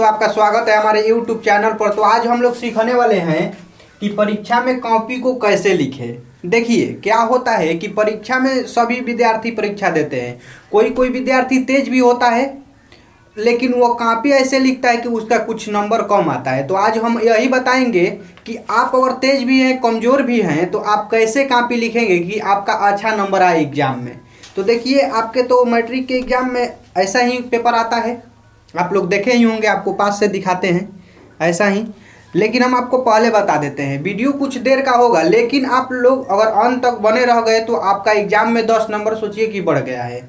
दोस्तों, आपका स्वागत है हमारे YouTube चैनल पर। तो आज हम लोग सीखने वाले हैं कि परीक्षा में कॉपी को कैसे लिखें। देखिए क्या होता है कि परीक्षा में सभी विद्यार्थी परीक्षा देते हैं। कोई कोई विद्यार्थी तेज भी होता है, लेकिन वो कॉपी ऐसे लिखता है कि उसका कुछ नंबर कम आता है। तो आज हम यही बताएंगे कि आप अगर तेज भी हैं, कमज़ोर भी हैं, तो आप कैसे कॉपी लिखेंगे कि आपका अच्छा नंबर आए एग्ज़ाम में। तो देखिए, आपके तो मैट्रिक के एग्ज़ाम में ऐसा ही पेपर आता है, आप लोग देखे ही होंगे, आपको पास से दिखाते हैं ऐसा ही। लेकिन हम आपको पहले बता देते हैं, वीडियो कुछ देर का होगा, लेकिन आप लोग अगर अंत तक बने रह गए तो आपका एग्ज़ाम में 10 नंबर सोचिए कि बढ़ गया है।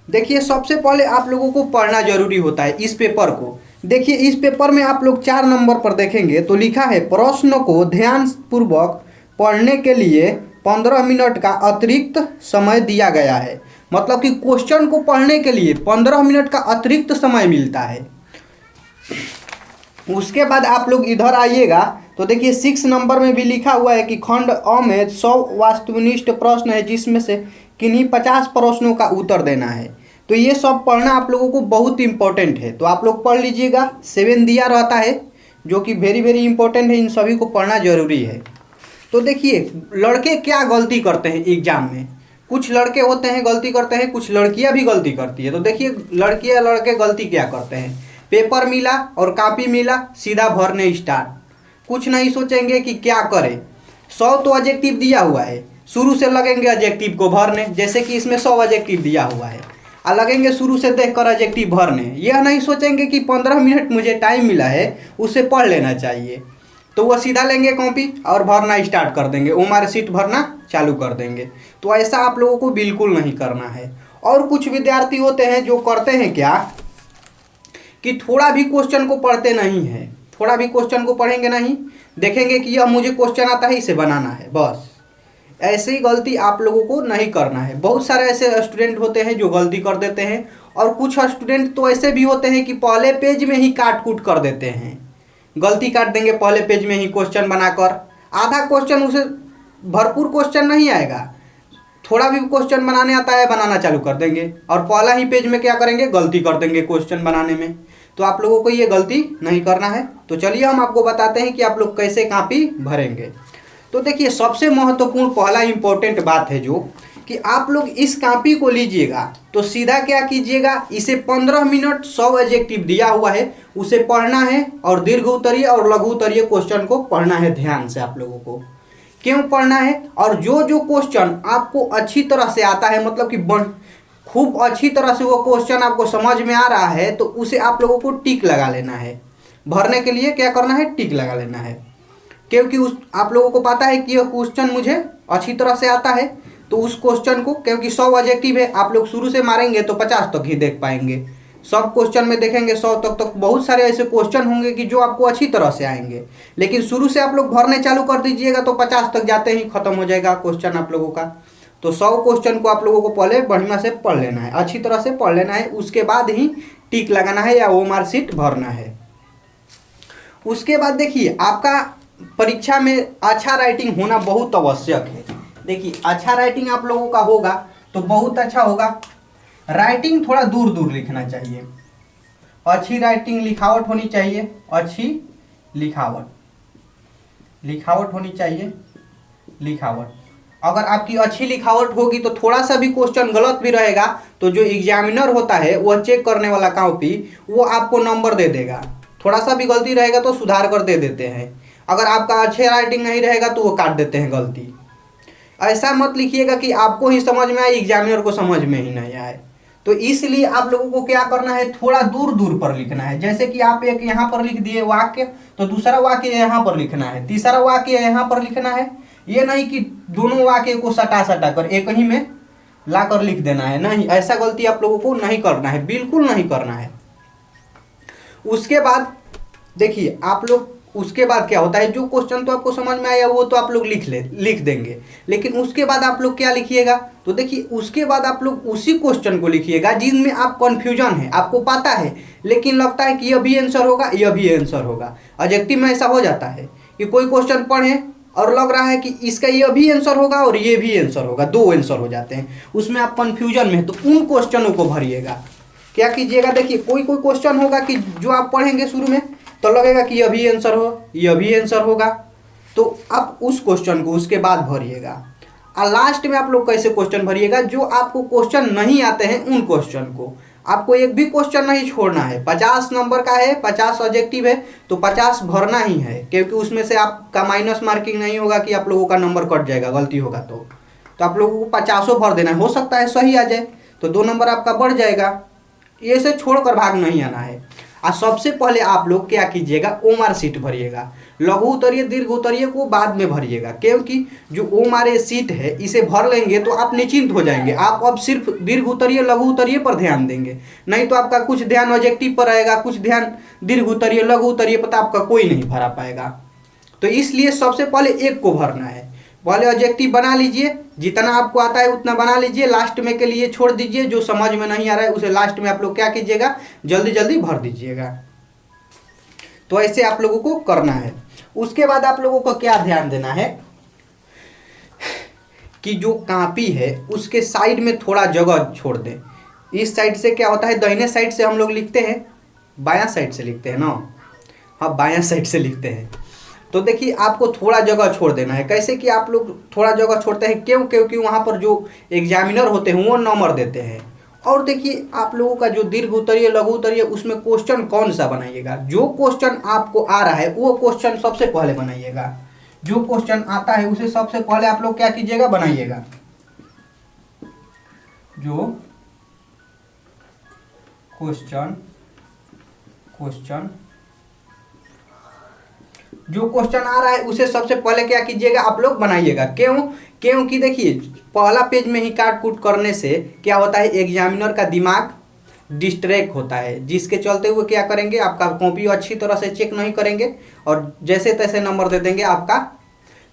देखिए, सबसे पहले आप लोगों को पढ़ना जरूरी होता है इस पेपर को। देखिए, इस पेपर में आप लोग 4 नंबर पर देखेंगे तो लिखा है, प्रश्न को ध्यानपूर्वक पढ़ने के लिए 15 मिनट का अतिरिक्त समय दिया गया है। मतलब कि क्वेश्चन को पढ़ने के लिए 15 मिनट का अतिरिक्त समय मिलता है। उसके बाद आप लोग इधर आइएगा तो देखिए 6 नंबर में भी लिखा हुआ है कि खंड अ में 100 वस्तुनिष्ठ प्रश्न है, जिसमें से किन्हीं 50 प्रश्नों का उत्तर देना है। तो ये सब पढ़ना आप लोगों को बहुत इंपॉर्टेंट है, तो आप लोग पढ़ लीजिएगा। 7 दिया रहता है जो कि वेरी वेरी इंपॉर्टेंट है, इन सभी को पढ़ना जरूरी है। तो देखिए, लड़के क्या गलती करते हैं एग्जाम में। कुछ लड़के होते हैं गलती करते हैं, कुछ लड़कियां भी गलती करती है। तो देखिए, लड़कियां लड़के गलती क्या करते हैं, पेपर मिला और कॉपी मिला, सीधा भरने स्टार्ट। कुछ नहीं सोचेंगे कि क्या करें। 100 तो एडजेक्टिव दिया हुआ है, शुरू से लगेंगे एडजेक्टिव को भरने। जैसे कि इसमें 100 एडजेक्टिव दिया हुआ है और लगेंगे शुरू से देखकर एडजेक्टिव भरने। यह नहीं सोचेंगे कि 15 मिनट मुझे टाइम मिला है, उसे पढ़ लेना चाहिए। तो वो सीधा लेंगे कॉपी और भरना स्टार्ट कर देंगे, ओमार शीट भरना चालू कर देंगे। तो ऐसा आप लोगों को बिल्कुल नहीं करना है। और कुछ विद्यार्थी होते हैं जो करते हैं क्या कि थोड़ा भी क्वेश्चन को पढ़ते नहीं हैं, थोड़ा भी क्वेश्चन को पढ़ेंगे नहीं, देखेंगे कि यह मुझे क्वेश्चन आता है, इसे बनाना है बस। ऐसे ही गलती आप लोगों को नहीं करना है। बहुत सारे ऐसे स्टूडेंट होते हैं जो गलती कर देते हैं, और कुछ स्टूडेंट तो ऐसे भी होते हैं कि पहले पेज में ही काट कूट कर देते हैं, गलती काट देंगे पहले पेज में ही क्वेश्चन बनाकर। आधा क्वेश्चन उसे भरपूर क्वेश्चन नहीं आएगा, थोड़ा भी क्वेश्चन बनाने आता है, बनाना चालू कर देंगे और पहला ही पेज में क्या करेंगे, गलती कर देंगे क्वेश्चन बनाने में। तो आप लोगों को ये गलती नहीं करना है। तो चलिए हम आपको बताते हैं कि आप लोग कैसे कॉपी भरेंगे। तो देखिए, सबसे महत्वपूर्ण पहला इंपॉर्टेंट बात है जो कि आप लोग इस कॉपी को लीजिएगा तो सीधा क्या कीजिएगा, इसे 15 मिनट 100 एडजेक्टिव दिया हुआ है उसे पढ़ना है, और दीर्घ उत्तरीय और लघु उत्तरीय क्वेश्चन को पढ़ना है ध्यान से। आप लोगों को क्यों पढ़ना है, और जो जो क्वेश्चन आपको अच्छी तरह से आता है, मतलब कि खूब अच्छी तरह से वो क्वेश्चन आपको समझ में आ रहा है, तो उसे आप लोगों को टिक लगा लेना है। भरने के लिए क्या करना है, टिक लगा लेना है। क्योंकि आप लोगों को पता है कि यह क्वेश्चन मुझे अच्छी तरह से आता है, तो उस क्वेश्चन को, क्योंकि 100 एडजेक्टिव है, आप लोग शुरू से मारेंगे तो 50 तक ही देख पाएंगे। सब क्वेश्चन में देखेंगे 100 तक बहुत सारे ऐसे क्वेश्चन होंगे कि जो आपको अच्छी तरह से आएंगे, लेकिन शुरू से आप लोग भरने चालू कर दीजिएगा तो 50 तक जाते ही खत्म हो जाएगा क्वेश्चन आप लोगों का। तो 100 क्वेश्चन को आप लोगों को पहले बढ़िया से पढ़ लेना है, अच्छी तरह से पढ़ लेना है, उसके बाद ही टिक लगाना है या ओमार शीट भरना है। उसके बाद देखिए, आपका परीक्षा में अच्छा राइटिंग होना बहुत आवश्यक है। देखिए, अच्छा राइटिंग आप लोगों का होगा तो बहुत अच्छा होगा। राइटिंग थोड़ा दूर दूर लिखना चाहिए, अच्छी राइटिंग लिखावट होनी चाहिए, अच्छी लिखावट होनी चाहिए, लिखावट। अगर आपकी अच्छी लिखावट होगी तो थोड़ा सा भी क्वेश्चन गलत भी रहेगा तो जो एग्जामिनर होता है, वह चेक करने वाला कॉपी, वो आपको नंबर दे देगा। थोड़ा सा भी गलती रहेगा तो सुधार कर दे देते हैं। अगर आपका अच्छे राइटिंग नहीं रहेगा तो वो काट देते हैं गलती। ऐसा मत लिखिएगा कि आपको ही समझ में आए, एग्जामिनर को समझ में ही नहीं आए। तो इसलिए आप लोगों को क्या करना है, थोड़ा दूर दूर पर लिखना है। जैसे कि आप एक यहाँ पर लिख दिए वाक्य, तो दूसरा वाक्य यहाँ पर लिखना है, तीसरा वाक्य यहाँ पर लिखना है। ये नहीं कि दोनों वाक्य को सटा सटा कर एक ही में ला कर लिख देना है, नहीं, ऐसा गलती आप लोगों को नहीं करना है, बिल्कुल नहीं करना है। उसके बाद देखिए, आप लोग उसके बाद क्या होता है, जो क्वेश्चन तो आपको समझ में आया वो तो आप लोग लिख देंगे, लेकिन उसके बाद आप लोग क्या लिखिएगा, तो देखिए उसके बाद आप लोग उसी क्वेश्चन को लिखिएगा जिनमें आप कंफ्यूजन है, आपको पता है लेकिन लगता है कि यह भी आंसर होगा, यह भी आंसर होगा। एडजेक्टिव में ऐसा हो जाता है कि कोई क्वेश्चन पढ़े और लग रहा है कि इसका यह भी आंसर होगा और ये भी आंसर होगा, 2 आंसर हो जाते हैं, उसमें आप कन्फ्यूजन में हैं, तो उन क्वेश्चनों को भरिएगा। क्या कीजिएगा, देखिए कोई कोई क्वेश्चन होगा कि जो आप पढ़ेंगे शुरू में तो लगेगा कि यह भी आंसर हो, यह भी आंसर होगा, तो आप उस क्वेश्चन को उसके बाद भरिएगा। और लास्ट में आप लोग कैसे क्वेश्चन भरिएगा, जो आपको क्वेश्चन नहीं आते हैं उन क्वेश्चन को, आपको एक भी क्वेश्चन नहीं छोड़ना है। 50 नंबर का है, 50 ऑब्जेक्टिव है, तो 50 भरना ही है, क्योंकि उसमें से आपका माइनस मार्किंग नहीं होगा कि आप लोगों का नंबर कट जाएगा गलती होगा तो आप लोगों को 50 भर देना है। हो सकता है सही आ जाए तो 2 नंबर आपका बढ़ जाएगा। ये से छोड़कर भाग नहीं आना है। और सबसे पहले आप लोग क्या कीजिएगा, ओमआर सीट भरिएगा। लघु उत्तरीय दीर्घ उत्तरीय को बाद में भरिएगा, क्योंकि जो ओमआर सीट है इसे भर लेंगे तो आप निश्चिंत हो जाएंगे। आप अब सिर्फ दीर्घ उत्तरीय लघु उत्तरीय पर ध्यान देंगे, नहीं तो आपका कुछ ध्यान ऑब्जेक्टिव पर रहेगा, कुछ ध्यान दीर्घ उत्तरीय लघु उत्तरीय पर, आपका कोई नहीं भरा पाएगा। तो इसलिए सबसे पहले एक को भरना है। पहले ऑब्जेक्टिव बना लीजिए, जितना आपको आता है उतना बना लीजिए, लास्ट में के लिए छोड़ दीजिए। जो समझ में नहीं आ रहा है उसे लास्ट में आप लोग क्या कीजिएगा, जल्दी जल्दी भर दीजिएगा। तो ऐसे आप लोगों को करना है। उसके बाद आप लोगों को क्या ध्यान देना है कि जो कॉपी है उसके साइड में थोड़ा जगह छोड़ दें। इस साइड से क्या होता है, दाहिने साइड से हम लोग लिखते हैं, बायां साइड से लिखते हैं ना, हाँ बायां साइड से लिखते हैं। तो देखिए आपको थोड़ा जगह छोड़ देना है। कैसे कि आप लोग थोड़ा जगह छोड़ते हैं, क्यों, क्योंकि वहाँ पर जो एग्जामिनर होते हैं वो नंबर देते हैं। और देखिए आप लोगों का जो दीर्घ उत्तरीय लघु उत्तरीय उसमें क्वेश्चन कौन सा बनाइएगा, जो क्वेश्चन आपको आ रहा है वो क्वेश्चन सबसे पहले बनाइएगा। जो क्वेश्चन आता है उसे सबसे पहले आप लोग क्या कीजिएगा, बनाइएगा। जो क्वेश्चन आ रहा है उसे सबसे पहले क्या कीजिएगा, आप लोग बनाइएगा। क्यों, क्योंकि देखिए पहला पेज में ही काट कूट करने से क्या होता है, एग्जामिनर का दिमाग डिस्ट्रैक्ट होता है, जिसके चलते हुए क्या करेंगे, आपका कॉपी अच्छी तरह से चेक नहीं करेंगे और जैसे तैसे नंबर दे देंगे आपका।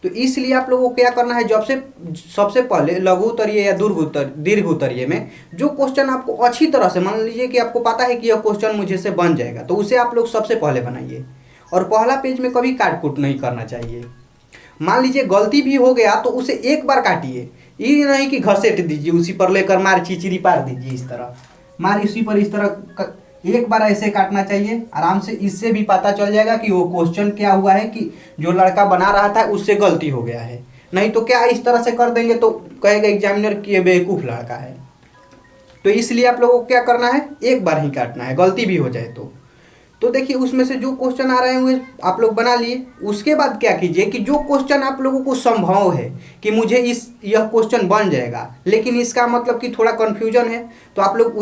तो इसलिए आप लोगों को क्या करना है, जब से सबसे पहले लघु उत्तरीय या दीर्घ उत्तरीय में जो क्वेश्चन आपको अच्छी तरह से, मान लीजिए कि आपको पता है कि यह क्वेश्चन मुझे से बन जाएगा, तो उसे आप लोग सबसे पहले बनाइए। और पहला पेज में कभी काट कूट नहीं करना चाहिए। मान लीजिए गलती भी हो गया तो उसे एक बार काटिए, ये नहीं कि घसेट दीजिए, उसी पर लेकर मार चिचिरी पार दीजिए, इस तरह मार इसी पर इस तरह एक बार ऐसे काटना चाहिए आराम से। इससे भी पता चल जाएगा कि वो क्वेश्चन क्या हुआ है, कि जो लड़का बना रहा था उससे गलती हो गया है। नहीं तो क्या इस तरह से कर देंगे तो कहेगा एग्जामिनर कि ये बेवकूफ़ लड़का है। तो इसलिए आप लोगों को क्या करना है, एक बार ही काटना है, गलती भी हो जाए तो देखिए उसमें से जो क्वेश्चन आ रहे हैं वे आप लोग बना लिए। उसके बाद क्या कीजिए कि जो क्वेश्चन आप लोगों को संभव है कि मुझे यह क्वेश्चन बन जाएगा, लेकिन इसका मतलब कि थोड़ा कन्फ्यूजन है, तो आप लोग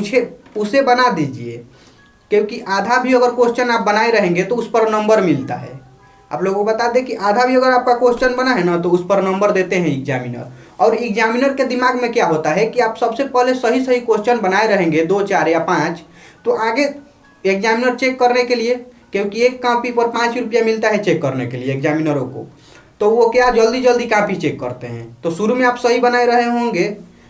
उसे बना दीजिए। क्योंकि आधा भी अगर क्वेश्चन आप बनाए रहेंगे तो उस पर नंबर मिलता है। आप लोगों को बता दें कि आधा भी अगर आपका क्वेश्चन बना है ना तो उस पर नंबर देते हैं एग्जामिनर। और एग्जामिनर के दिमाग में क्या होता है कि आप सबसे पहले सही सही क्वेश्चन बनाए रहेंगे 2, 4 या 5, तो आगे एग्जामिनर चेक करने के लिए, क्योंकि एक कॉपी पर 5 रुपया मिलता है चेक करने के लिए एग्जामिनरों को, तो वो क्या जल्दी जल्दी कॉपी चेक करते हैं। तो शुरू में आप सही बनाए रहे होंगे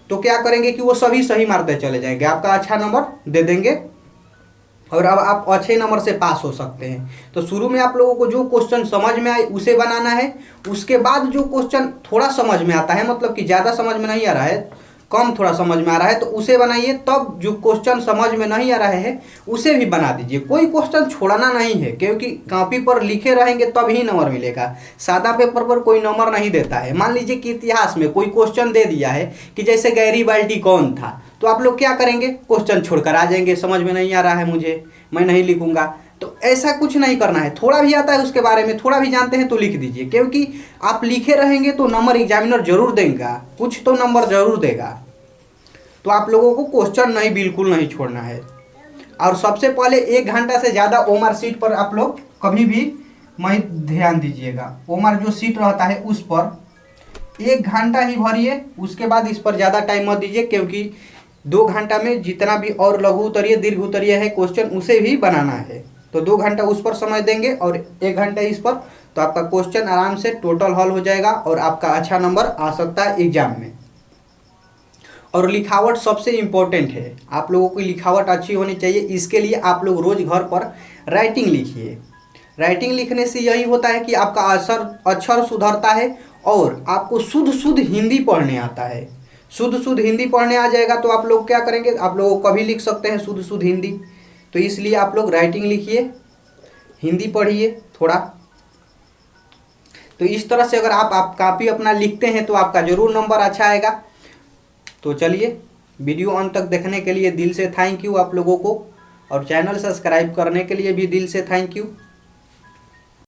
तो क्या करेंगे कि वो सभी सही मारते चले जाएंगे, आपका अच्छा नंबर दे देंगे और अब आप अच्छे नंबर से पास हो सकते हैं। तो शुरू में आप लोगों को जो क्वेश्चन समझ में आए उसे बनाना है। उसके बाद जो क्वेश्चन थोड़ा समझ में आता है, मतलब कि ज़्यादा समझ में नहीं आ रहा है, कम थोड़ा समझ में आ रहा है, तो उसे बनाइए। तब जो क्वेश्चन समझ में नहीं आ रहा है उसे भी बना दीजिए। कोई क्वेश्चन छोड़ना नहीं है, क्योंकि कॉपी पर लिखे रहेंगे तब ही नंबर मिलेगा। सादा पेपर पर कोई नंबर नहीं देता है। मान लीजिए कि इतिहास में कोई क्वेश्चन दे दिया है कि जैसे गैरीबाल्डी कौन था, तो आप लोग क्या करेंगे, क्वेश्चन छोड़कर आ जाएंगे, समझ में नहीं आ रहा है मुझे, मैं नहीं लिखूंगा। तो ऐसा कुछ नहीं करना है। थोड़ा भी आता है उसके बारे में, थोड़ा भी जानते हैं तो लिख दीजिए, क्योंकि आप लिखे रहेंगे तो नंबर एग्जामिनर जरूर देगा, कुछ तो नंबर जरूर देगा। तो आप लोगों को क्वेश्चन नहीं, बिल्कुल नहीं छोड़ना है। और सबसे पहले 1 घंटा से ज़्यादा ओमआर सीट पर आप लोग कभी भी मत ध्यान दीजिएगा। ओमआर जो सीट रहता है उस पर 1 घंटा ही भरिए, उसके बाद इस पर ज़्यादा टाइम मत दीजिए, क्योंकि 2 घंटा में जितना भी और लघु उत्तरीय दीर्घ उत्तरीय है क्वेश्चन उसे भी बनाना है। तो 2 घंटा उस पर समय देंगे और 1 घंटा इस पर, तो आपका क्वेश्चन आराम से टोटल हल हो जाएगा और आपका अच्छा नंबर आ सकता है एग्जाम में। और लिखावट सबसे इम्पोर्टेंट है, आप लोगों की लिखावट अच्छी होनी चाहिए। इसके लिए आप लोग रोज़ घर पर राइटिंग लिखिए। राइटिंग लिखने से यही होता है कि आपका अक्षर सुधरता है और आपको शुद्ध हिंदी पढ़ने आता है। शुद्ध शुद्ध हिंदी पढ़ने आ जाएगा तो आप लोग क्या करेंगे, आप लोग कभी लिख सकते हैं शुद्ध शुद्ध हिंदी। तो इसलिए आप लोग राइटिंग लिखिए, हिंदी पढ़िए थोड़ा। तो इस तरह से अगर आप कापी अपना लिखते हैं तो आपका जरूर नंबर अच्छा आएगा। तो चलिए, वीडियो अंत तक देखने के लिए दिल से थैंक यू आप लोगों को, और चैनल सब्सक्राइब करने के लिए भी दिल से थैंक यू।